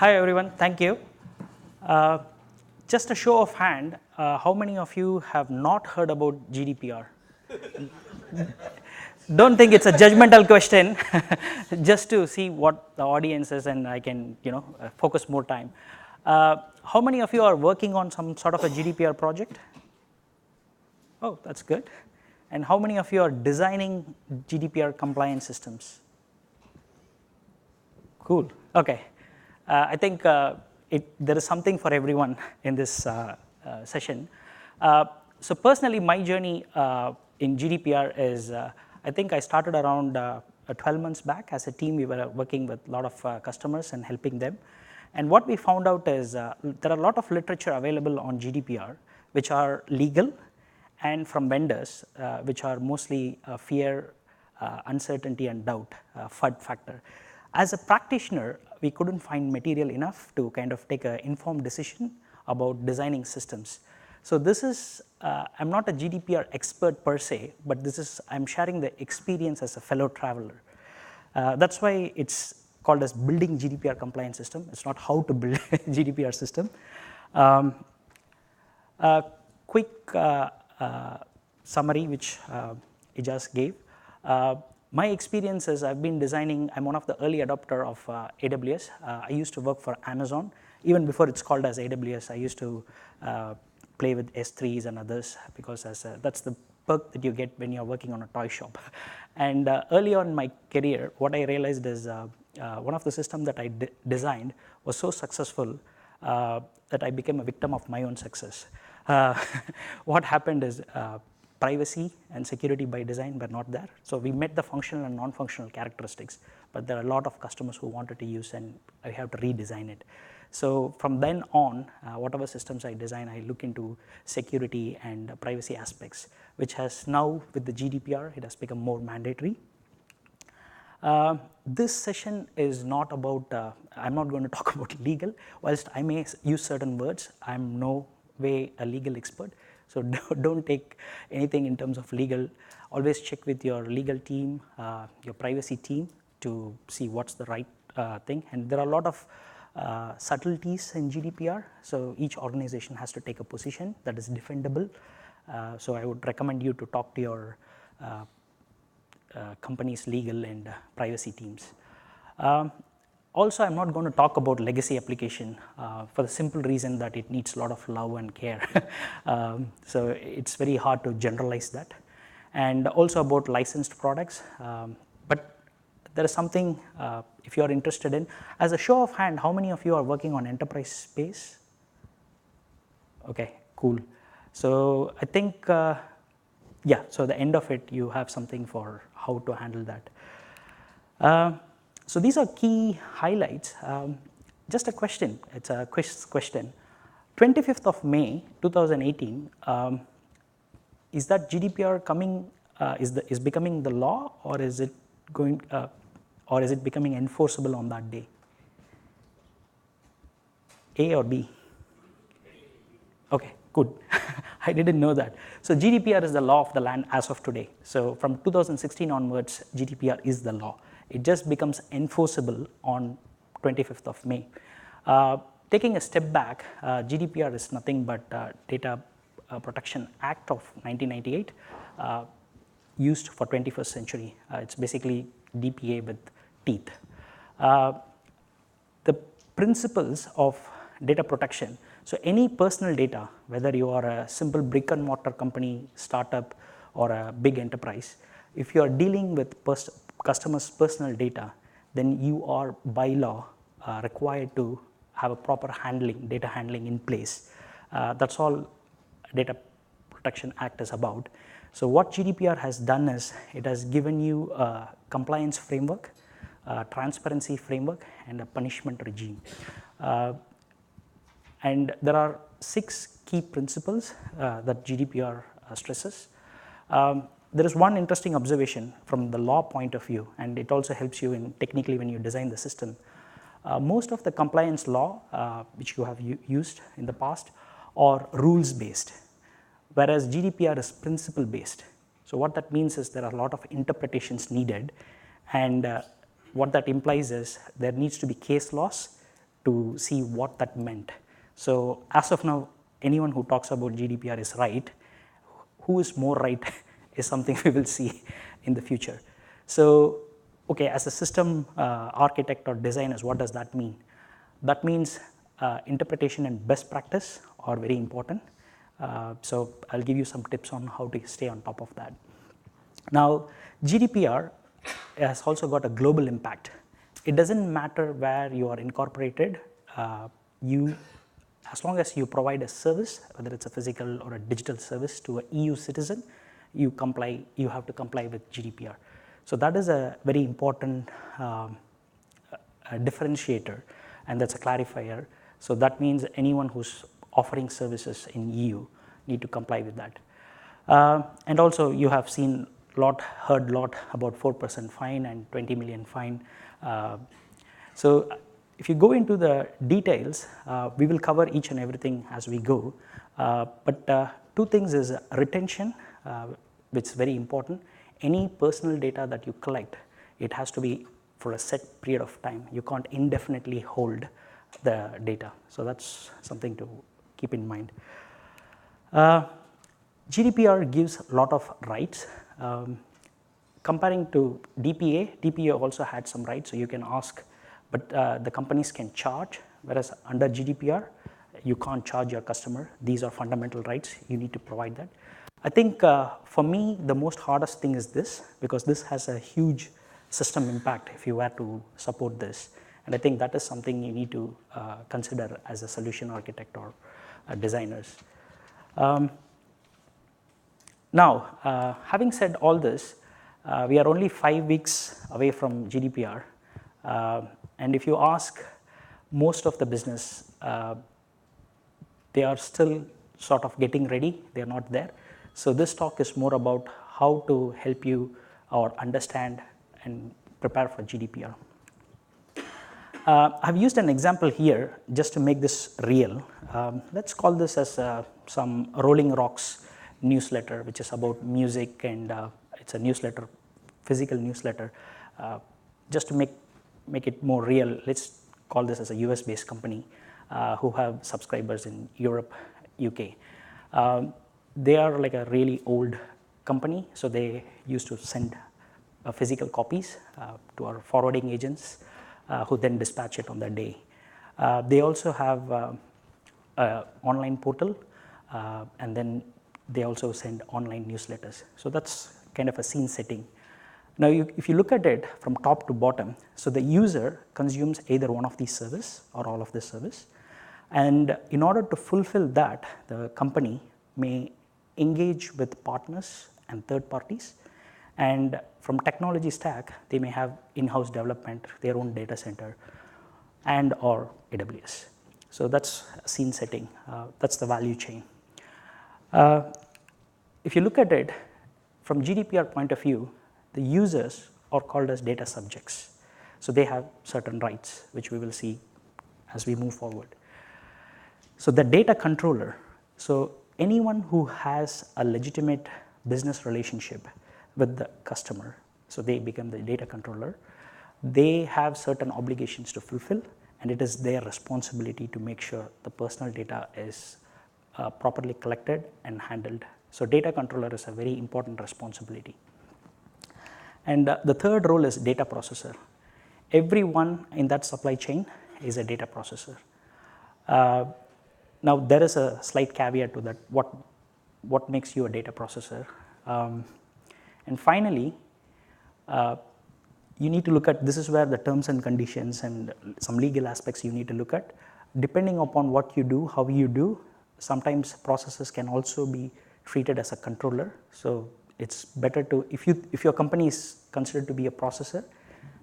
Hi everyone, thank you. Uh, just a show of hand, how many of you have not heard about GDPR? Don't think it's a judgmental question, just to see what the audience is and I can focus more time. How many of you are working on some sort of a GDPR project? Oh, that's good. And how many of you are designing GDPR compliance systems? Cool, okay. I think there is something for everyone in this session. So personally, my journey in GDPR is, I think I started around 12 months back. As a team, we were working with a lot of customers and helping them. And what we found out is there are a lot of literature available on GDPR, which are legal, and from vendors, which are mostly fear, uncertainty, and doubt, FUD factor. As a practitioner, we couldn't find material enough to kind of take an informed decision about designing systems. So this is, I'm not a GDPR expert per se, but I'm sharing the experience as a fellow traveler. That's why it's called as building GDPR compliance system. It's not how to build a GDPR system. Quick summary which Ijaz gave. My experience is I've been designing, I'm one of the early adopter of AWS. I used to work for Amazon. Even before it's called as AWS, I used to play with S3s and others because that's the perk that you get when you're working on a toy shop. And early on in my career, what I realized is one of the systems that I designed was so successful that I became a victim of my own success. What happened is privacy and security by design were not there. So we met the functional and non-functional characteristics, but there are a lot of customers who wanted to use and I have to redesign it. So from then on, whatever systems I design, I look into security and privacy aspects, which has now with the GDPR, it has become more mandatory. This session is not about, I'm not going to talk about legal, whilst I may use certain words, I'm no way a legal expert. So don't take anything in terms of legal. Always check with your legal team, your privacy team to see what's the right thing. And there are a lot of subtleties in GDPR. So each organization has to take a position that is defendable. So I would recommend you to talk to your company's legal and privacy teams. Also, I'm not going to talk about legacy application for the simple reason that it needs a lot of love and care. So it's very hard to generalize that. And also about licensed products. But there is something, if you are interested in, as a show of hand, how many of you are working on enterprise space? Okay, cool. So I think, yeah, so the end of it, you have something for how to handle that. So these are key highlights. Just a question, it's a quiz question. 25th of May 2018, is that GDPR coming, is becoming the law, or is it going, or is it becoming enforceable on that day? A or B? Okay, good. I didn't know that. So GDPR is the law of the land as of today. So from 2016 onwards, GDPR is the law. It just becomes enforceable on 25th of May. Taking a step back, GDPR is nothing but Data Protection Act of 1998 used for 21st century. It's basically DPA with teeth. The principles of data protection, so any personal data, whether you are a simple brick and mortar company, startup, or a big enterprise, if you are dealing with customers' personal data, then you are by law required to have a proper handling, data handling in place. That's all Data Protection Act is about. So what GDPR has done is it has given you a compliance framework, a transparency framework, and a punishment regime. And there are 6 key principles that GDPR stresses. There is one interesting observation from the law point of view, and it also helps you in technically when you design the system. Most of the compliance law, which you have used in the past, are rules based, whereas GDPR is principle based. So what that means is there are a lot of interpretations needed, and what that implies is there needs to be case laws to see what that meant. So as of now, anyone who talks about GDPR is right. Who is more right is something we will see in the future. So, okay, as a system architect or designers, what does that mean? That means interpretation and best practice are very important. So I'll give you some tips on how to stay on top of that. Now, GDPR has also got a global impact. It doesn't matter where you are incorporated, as long as you provide a service, whether it's a physical or a digital service to an EU citizen, you have to comply with GDPR. So that is a very important differentiator, and that's a clarifier. So that means anyone who's offering services in EU need to comply with that. And also you have heard a lot about 4% fine and 20 million fine. So if you go into the details, we will cover each and everything as we go. But two things is retention, which is very important. Any personal data that you collect, it has to be for a set period of time. You can't indefinitely hold the data. So that's something to keep in mind. GDPR gives a lot of rights. Comparing to DPA also had some rights, so you can ask, but the companies can charge, whereas under GDPR, you can't charge your customer. These are fundamental rights, you need to provide that. I think for me, the most hardest thing is this, because this has a huge system impact if you were to support this. And I think that is something you need to consider as a solution architect or designers. Now, having said all this, we are only 5 weeks away from GDPR. And if you ask most of the business, they are still sort of getting ready, they are not there. So this talk is more about how to help you or understand and prepare for GDPR. I've used an example here just to make this real. Let's call this as some Rolling Rocks newsletter, which is about music, and it's a newsletter, physical newsletter. Just to make it more real, let's call this as a US-based company who have subscribers in Europe, UK. They are like a really old company, so they used to send physical copies to our forwarding agents who then dispatch it on the day. They also have an online portal, and then they also send online newsletters. So that's kind of a scene setting. Now, if you look at it from top to bottom, so the user consumes either one of these services or all of this service. And in order to fulfill that, the company may engage with partners and third parties. And from technology stack, they may have in-house development, their own data center, and or AWS. So that's a scene setting. That's the value chain. If you look at it from GDPR point of view, the users are called as data subjects. So they have certain rights, which we will see as we move forward. So the data controller, so anyone who has a legitimate business relationship with the customer, so they become the data controller, they have certain obligations to fulfill, and it is their responsibility to make sure the personal data is properly collected and handled. So data controller is a very important responsibility. And the third role is data processor. Everyone in that supply chain is a data processor. Now, there is a slight caveat to that, what makes you a data processor. And finally, you need to look at, this is where the terms and conditions and some legal aspects you need to look at. Depending upon what you do, how you do, sometimes processes can also be treated as a controller. So it's better to, if your company is considered to be a processor,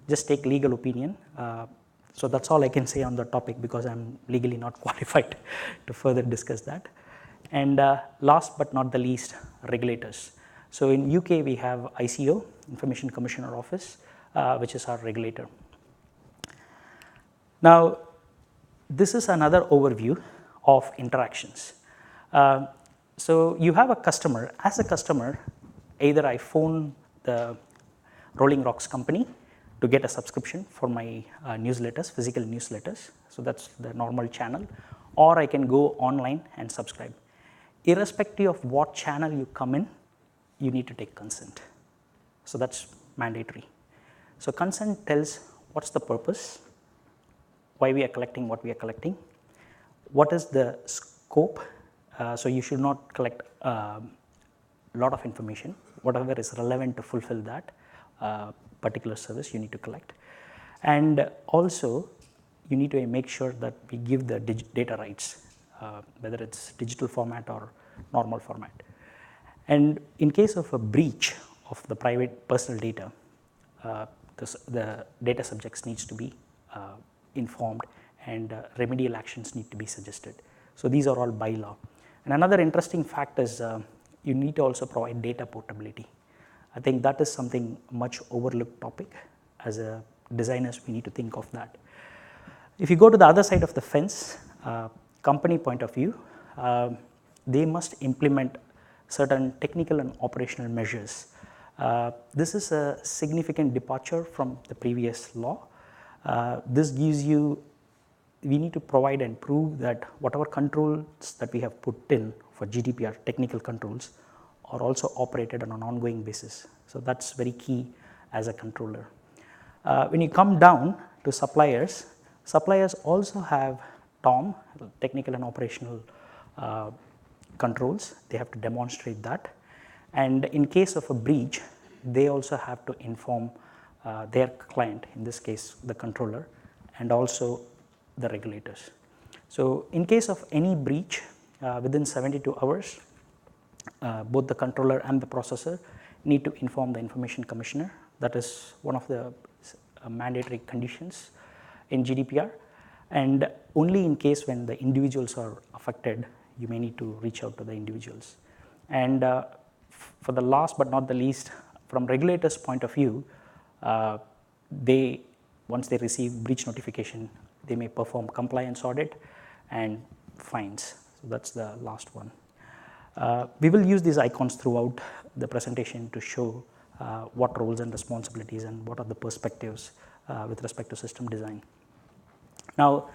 just take legal opinion. So that's all I can say on the topic, because I'm legally not qualified to further discuss that. And last but not the least, regulators. So in UK, we have ICO, Information Commissioner Office, which is our regulator. Now, this is another overview of interactions. So you have a customer. As a customer, either I phone the Rolling Rocks company to get a subscription for my newsletters, physical newsletters. So that's the normal channel, or I can go online and subscribe. Irrespective of what channel you come in, you need to take consent. So that's mandatory. So consent tells what's the purpose, why we are collecting what we are collecting, what is the scope. So you should not collect a lot of information. Whatever is relevant to fulfill that particular service, you need to collect. And also, you need to make sure that we give the data rights, whether it's digital format or normal format. And in case of a breach of the private personal data, the data subjects needs to be informed, and remedial actions need to be suggested. So these are all by law. And another interesting fact is you need to also provide data portability. I think that is something much overlooked topic. As a designers, we need to think of that. If you go to the other side of the fence, company point of view, they must implement certain technical and operational measures. This is a significant departure from the previous law. This gives you, we need to provide and prove that whatever controls that we have put in for GDPR, technical controls, are also operated on an ongoing basis. So that's very key as a controller. When you come down to suppliers, suppliers also have TOM, technical and operational controls. They have to demonstrate that. And in case of a breach, they also have to inform their client, in this case the controller, and also the regulators. So in case of any breach within 72 hours, both the controller and the processor need to inform the information commissioner. That is one of the mandatory conditions in GDPR. And only in case when the individuals are affected, you may need to reach out to the individuals. And for the last but not the least, from regulators' point of view, once they receive breach notification, they may perform compliance audit and fines. So that's the last one. We will use these icons throughout the presentation to show what roles and responsibilities and what are the perspectives with respect to system design. Now,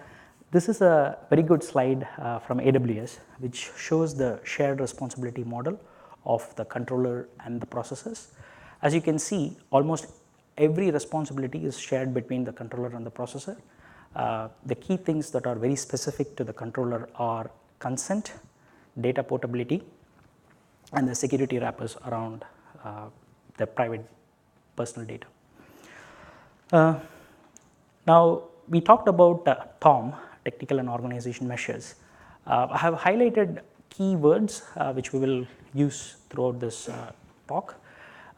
this is a very good slide from AWS, which shows the shared responsibility model of the controller and the processors. As you can see, almost every responsibility is shared between the controller and the processor. The key things that are very specific to the controller are consent, data portability, and the security wrappers around the private personal data. Now, we talked about TOM, technical and organization measures. I have highlighted keywords which we will use throughout this talk.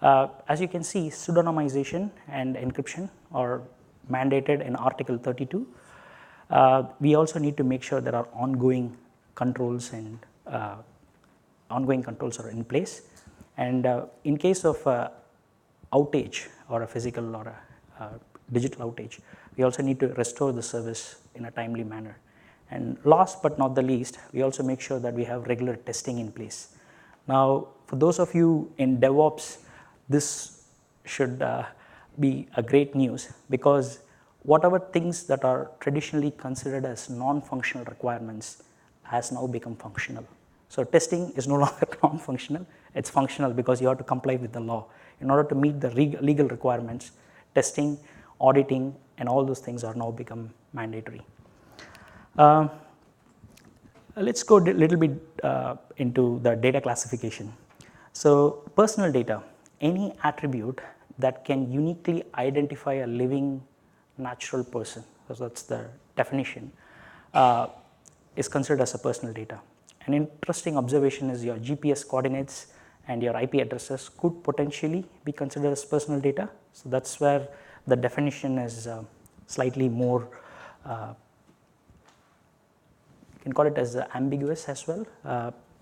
As you can see, pseudonymization and encryption are mandated in Article 32. We also need to make sure there are ongoing controls and ongoing controls are in place. And in case of outage or a physical or a digital outage, we also need to restore the service in a timely manner. And last but not the least, we also make sure that we have regular testing in place. Now, for those of you in DevOps, this should be a great news, because whatever things that are traditionally considered as non-functional requirements has now become functional. So testing is no longer non-functional, it's functional because you have to comply with the law. In order to meet the legal requirements, testing, auditing, and all those things are now become mandatory. Let's go a little bit into the data classification. So personal data, any attribute that can uniquely identify a living natural person, so that's the definition, is considered as a personal data. An interesting observation is your GPS coordinates and your IP addresses could potentially be considered as personal data. So that's where the definition is slightly more, you can call it as ambiguous as well,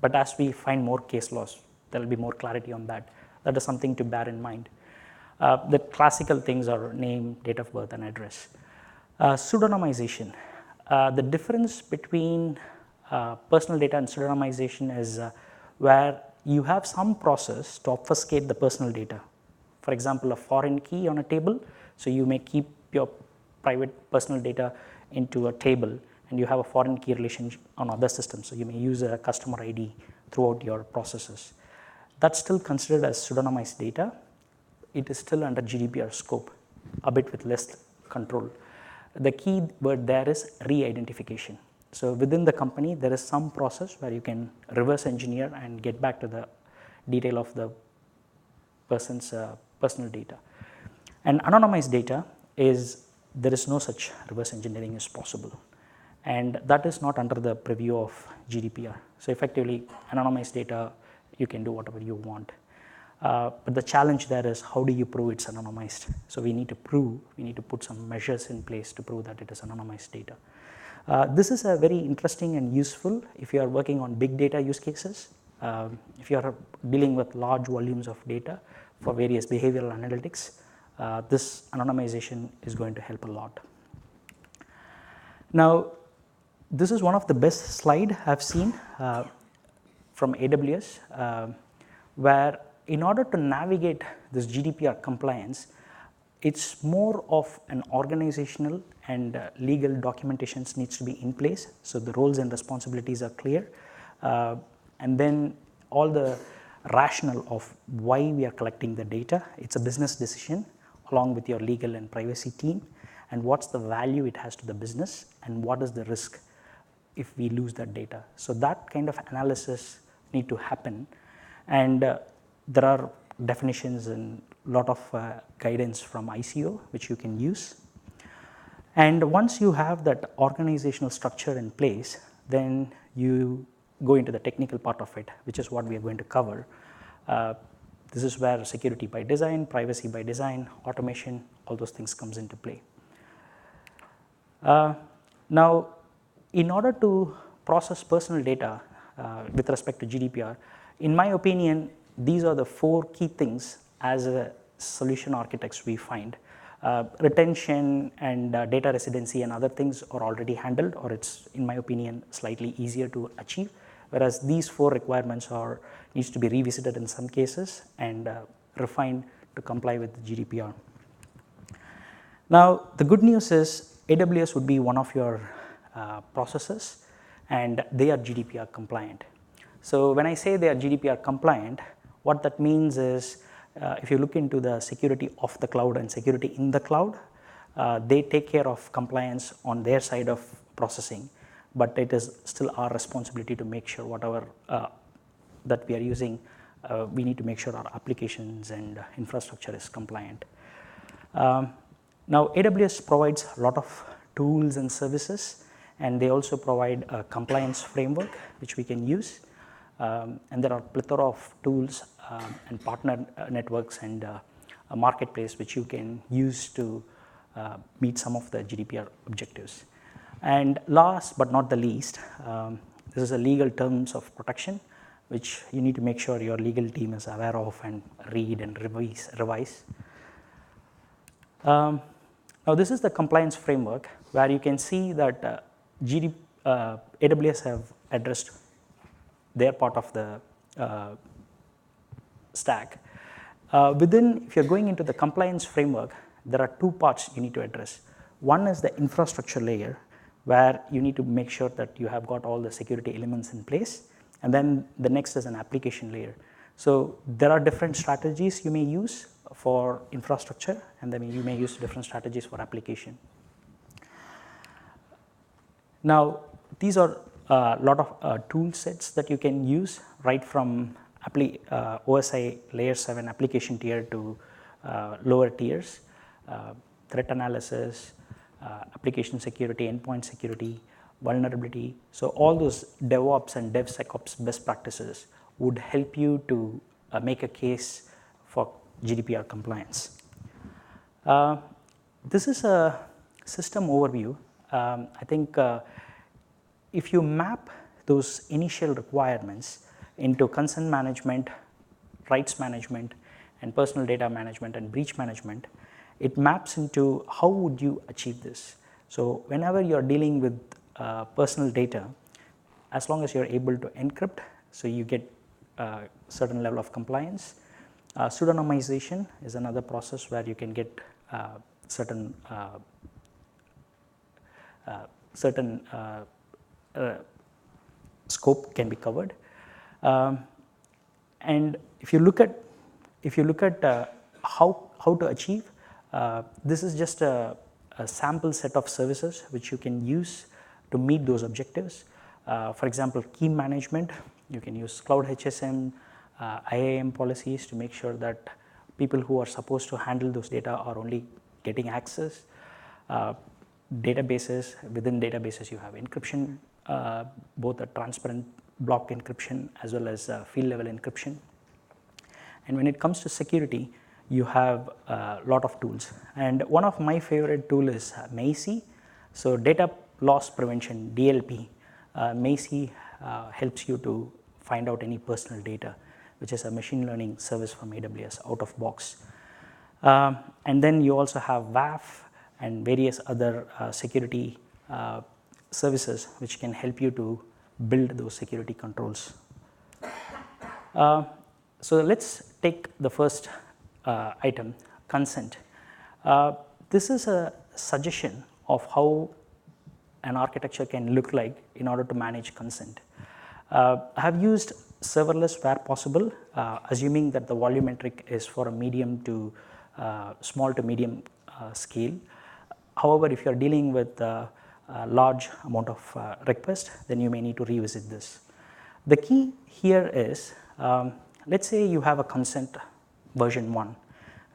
but as we find more case laws, there will be more clarity on that. That is something to bear in mind. The classical things are name, date of birth, and address. Pseudonymization. The difference between personal data and pseudonymization is where you have some process to obfuscate the personal data. For example, a foreign key on a table. So you may keep your private personal data into a table, and you have a foreign key relation on other systems. So you may use a customer ID throughout your processes. That's still considered as pseudonymized data. It is still under GDPR scope, a bit with less control. The key word there is re-identification. So within the company, there is some process where you can reverse engineer and get back to the detail of the person's personal data. And anonymized data is, there is no such reverse engineering is possible. And that is not under the purview of GDPR. So effectively, anonymized data, you can do whatever you want. But the challenge there is, how do you prove it's anonymized? So we need to put some measures in place to prove that it is anonymized data. This is a very interesting and useful if you are working on big data use cases. If you are dealing with large volumes of data for various behavioral analytics, this anonymization is going to help a lot. Now, this is one of the best slide I've seen from AWS, where in order to navigate this GDPR compliance, it's more of an organizational and legal documentations needs to be in place. So the roles and responsibilities are clear. And then all the rationale of why we are collecting the data, it's a business decision along with your legal and privacy team, and what's the value it has to the business, and what is the risk if we lose that data. So that kind of analysis need to happen, and there are definitions and a lot of guidance from ICO which you can use. And once you have that organizational structure in place, then you go into the technical part of it, which is what we are going to cover. This is where security by design, privacy by design, automation, all those things comes into play. Now, in order to process personal data with respect to GDPR, in my opinion, these are the 4 key things as a solution architects we find. Retention and data residency and other things are already handled, or it's, in my opinion, slightly easier to achieve, whereas these 4 requirements needs to be revisited in some cases and refined to comply with the GDPR. Now, the good news is AWS would be one of your processes, and they are GDPR compliant. So when I say they are GDPR compliant, what that means is, if you look into the security of the cloud and security in the cloud, they take care of compliance on their side of processing, but it is still our responsibility to make sure whatever that we are using, we need to make sure our applications and infrastructure is compliant. Now, AWS provides a lot of tools and services, and they also provide a compliance framework which we can use. And there are a plethora of tools and partner networks and a marketplace which you can use to meet some of the GDPR objectives. And last but not the least, this is a legal terms of protection which you need to make sure your legal team is aware of and read and revise. Now, this is the compliance framework where you can see that AWS have addressed their part of the stack. If you're going into the compliance framework, there are 2 parts you need to address. One is the infrastructure layer, where you need to make sure that you have got all the security elements in place, and then the next is an application layer. So there are different strategies you may use for infrastructure, and then you may use different strategies for application. Now, these are a lot of tool sets that you can use, right from OSI layer 7 application tier to lower tiers, threat analysis, application security, endpoint security, vulnerability. So all those DevOps and DevSecOps best practices would help you to make a case for GDPR compliance. This is a system overview. I think if you map those initial requirements into consent management, rights management, and personal data management and breach management, it maps into how would you achieve this. So whenever you're dealing with personal data, as long as you're able to encrypt, so you get a certain level of compliance, Pseudonymization is another process where you can get certain scope can be covered. And if you look at how to achieve, this is just a sample set of services which you can use to meet those objectives. For example, key management, you can use cloud HSM, IAM policies to make sure that people who are supposed to handle those data are only getting access. Databases, within databases you have encryption, both a transparent block encryption as well as field level encryption. And when it comes to security, you have a lot of tools. And one of my favorite tool is MACI. So data loss prevention, DLP. MACI helps you to find out any personal data, which is a machine learning service from AWS out of box. And then you also have WAF and various other security services which can help you to build those security controls. So let's take the first item, consent. This is a suggestion of how an architecture can look like in order to manage consent. I have used serverless where possible, assuming that the volumetric is for a medium to small to medium scale. However, if you are dealing with a large amount of requests, then you may need to revisit this. The key here is, let's say you have a consent version 1,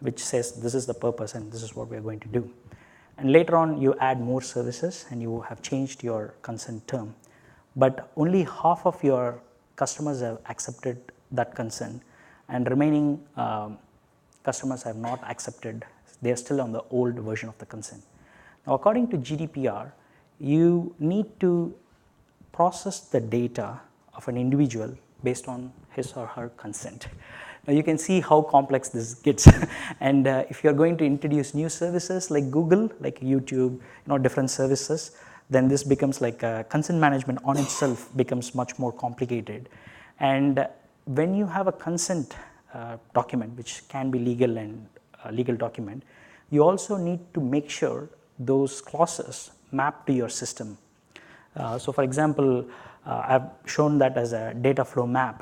which says this is the purpose and this is what we are going to do. And later on you add more services and you have changed your consent term, but only half of your customers have accepted that consent and remaining customers have not accepted. They are still on the old version of the consent. Now, according to GDPR, you need to process the data of an individual based on his or her consent. Now, you can see how complex this gets. And if you are going to introduce new services like Google, like YouTube, different services, then this becomes like consent management on itself becomes much more complicated. And when you have a consent document, which can be legal and legal document, you also need to make sure those clauses map to your system. So for example, I've shown that as a data flow map,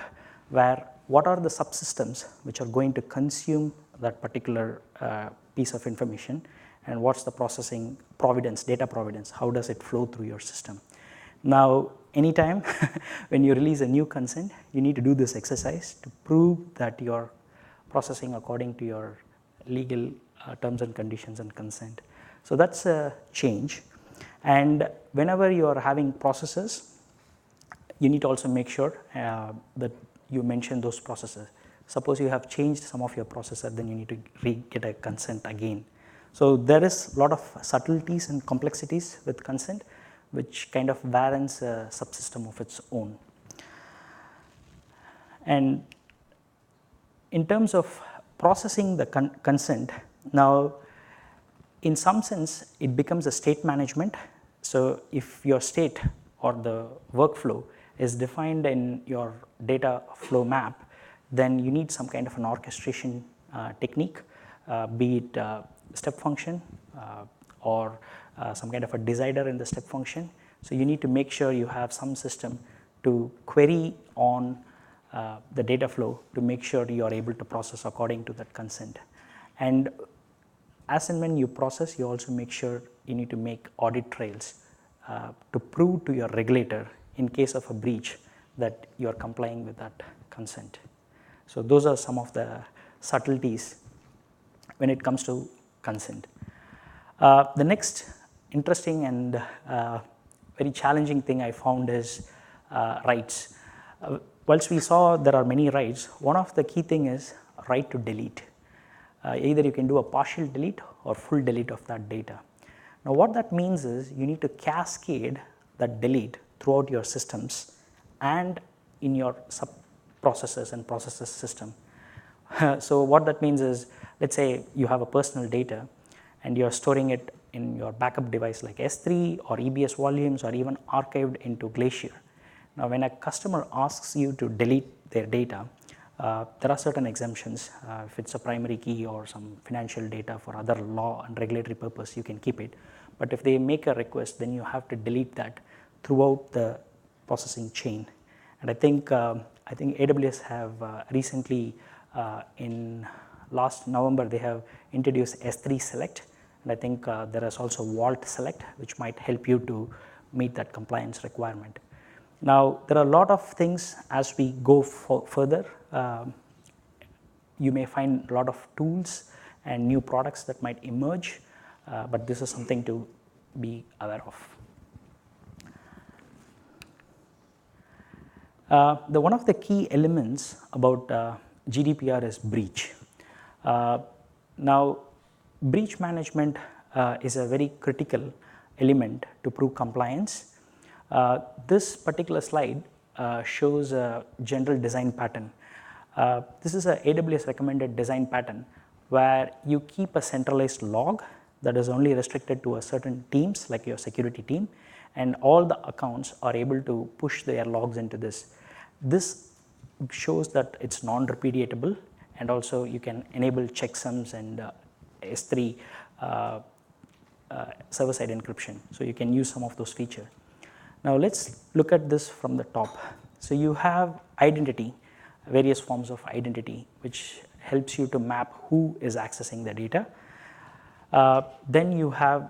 where what are the subsystems which are going to consume that particular piece of information, and what's the processing providence, data providence, how does it flow through your system. Now, anytime when you release a new consent, you need to do this exercise to prove that you're processing according to your legal terms and conditions and consent. So that's a change. And whenever you are having processes, you need to also make sure that you mention those processes. Suppose you have changed some of your processes, then you need to get a consent again. So there is a lot of subtleties and complexities with consent, which kind of warrants a subsystem of its own. And in terms of processing the consent, now in some sense it becomes a state management. So if your state or the workflow is defined in your data flow map, then you need some kind of an orchestration technique, be it step function or some kind of a decider in the step function. So you need to make sure you have some system to query on the data flow to make sure you are able to process according to that consent. And as and when you process, you also make sure you need to make audit trails to prove to your regulator in case of a breach that you are complying with that consent. So those are some of the subtleties when it comes to consent. The next interesting and very challenging thing I found is rights. Whilst we saw there are many rights, one of the key thing is right to delete. Either you can do a partial delete or full delete of that data. Now what that means is you need to cascade that delete throughout your systems and in your sub-processes and processes system. So what that means is, let's say you have a personal data and you're storing it in your backup device like S3 or EBS volumes or even archived into Glacier. Now when a customer asks you to delete their data, There are certain exemptions. If it's a primary key or some financial data for other law and regulatory purpose, you can keep it. But if they make a request, then you have to delete that throughout the processing chain. And I think AWS have recently, in last November, they have introduced S3 Select, and I think there is also Vault Select, which might help you to meet that compliance requirement. Now, there are a lot of things as we go further. You may find a lot of tools and new products that might emerge, but this is something to be aware of. One of the key elements about GDPR is breach. Now, breach management is a very critical element to prove compliance. This particular slide shows a general design pattern. This is an AWS recommended design pattern where you keep a centralized log that is only restricted to a certain teams like your security team, and all the accounts are able to push their logs into this. This shows that it's non-repudiatable, and also you can enable checksums and S3 server-side encryption. So you can use some of those features. Now let's look at this from the top. So you have identity, various forms of identity, which helps you to map who is accessing the data. Then you have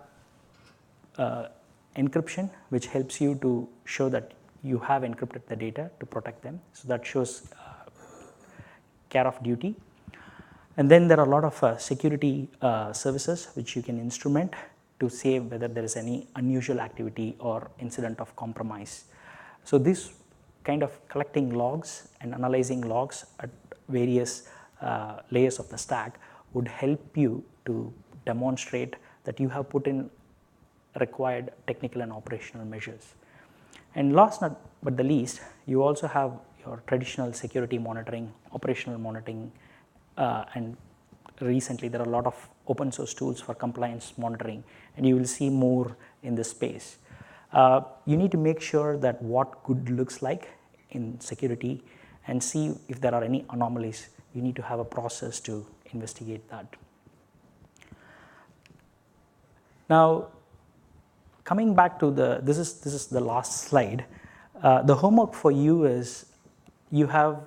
encryption, which helps you to show that you have encrypted the data to protect them. So that shows care of duty. And then there are a lot of security services which you can instrument to say whether there is any unusual activity or incident of compromise. So this kind of collecting logs and analyzing logs at various layers of the stack would help you to demonstrate that you have put in required technical and operational measures. And last but the least, you also have your traditional security monitoring, operational monitoring, and recently there are a lot of open source tools for compliance monitoring, and you will see more in this space. You need to make sure that what good looks like in security and see if there are any anomalies. You need to have a process to investigate that. Now, coming back to this is the last slide. The homework for you is you have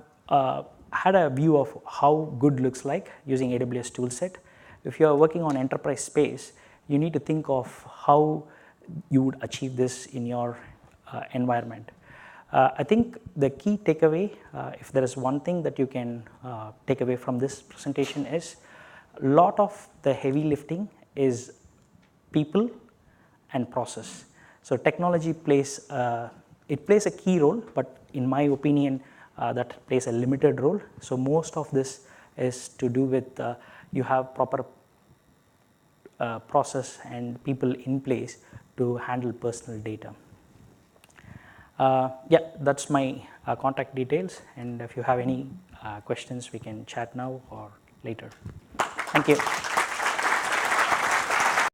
had a view of how good looks like using AWS toolset. If you are working on enterprise space, you need to think of how you would achieve this in your environment. I think the key takeaway, if there is one thing that you can take away from this presentation, is a lot of the heavy lifting is people and process. So technology plays a key role, but in my opinion, that plays a limited role. So most of this is to do with you have proper process and people in place to handle personal data. Yeah, that's my contact details, and if you have any questions, we can chat now or later. Thank you.